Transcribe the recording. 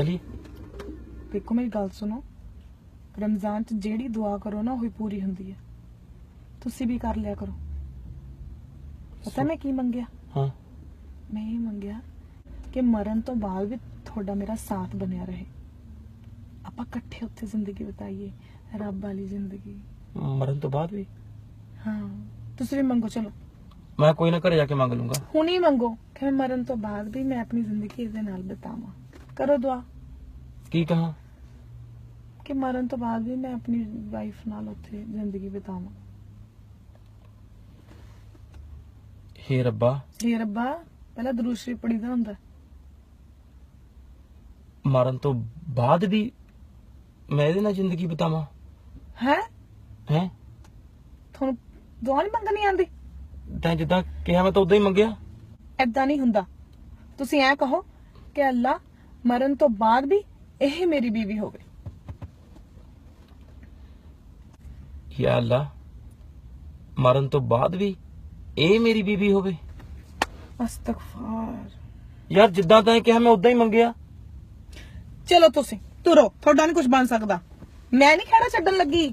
चलिए। देखो मेरी गल सुनो, रमजान च जेड़ी दुआ करो ना वही पूरी हुंदी है। तुसी भी कर लिया करो। पता मैं की मंगया? हाँ। मैं ये मंगया कि मरण तो बाद भी थोड़ा मेरा साथ बनया रहे, आपां इकट्ठे उत्थे जिंदगी बिताइए, रब वाली जिंदगी। मरण तो बाद भी? हाँ, तुसी भी मंगो। चलो मैं कोई ना घरे जाके मांग लूंगा। हुण ही मंगो कि मैं मरण तो बाद भी मैं अपनी जिंदगी इहदे नाल बितावां। करो दुआ की कहा? कि मरण तो बाद भी मैं अपनी वाइफ नाल उत्थे जिंदगी बितावां। हे रब्बा, हे रब्बा, पहला दरूद शरीफ पढ़ीदा हुंदा मरण तो बाद भी मैं इहदे नाल जिंदगी बितावां? है। हैं? ਤੁਹਾਨੂੰ ਦੁਆ ਨਹੀਂ ਮੰਗਣੀ ਆਂਦੀ? ਤੈਂ ਜਿੱਦਾਂ ਕਿਹਾ ਮੈਂ ਤਾਂ ਉਦਾਂ ਹੀ ਮੰਗਿਆ। ਐਦਾਂ ਨਹੀਂ ਹੁੰਦਾ। ਤੁਸੀਂ ਐ ਕਹੋ ਕਿ ਅੱਲਾ ਮਰਨ ਤੋਂ ਬਾਅਦ ਵੀ ਇਹ ਮੇਰੀ ਬੀਵੀ ਹੋਵੇ। ਯਾ ਅੱਲਾ, ਮਰਨ ਤੋਂ ਬਾਅਦ ਵੀ ਇਹ ਮੇਰੀ ਬੀਬੀ ਹੋਵੇ। ਅਸਤਗਫਾਰ। ਯਾਰ ਜਿੱਦਾਂ ਤੈਂ ਕਿਹਾ ਮੈਂ ਉਦਾਂ ਹੀ ਮੰਗਿਆ। ਚਲੋ ਤੁਸੀਂ ਤੁਰੋ, ਤੁਹਾਡਾ ਨਹੀਂ ਕੁਝ ਬਣ ਸਕਦਾ। ਮੈਂ ਨਹੀਂ ਖੜਾ ਛੱਡਣ ਲੱਗੀ।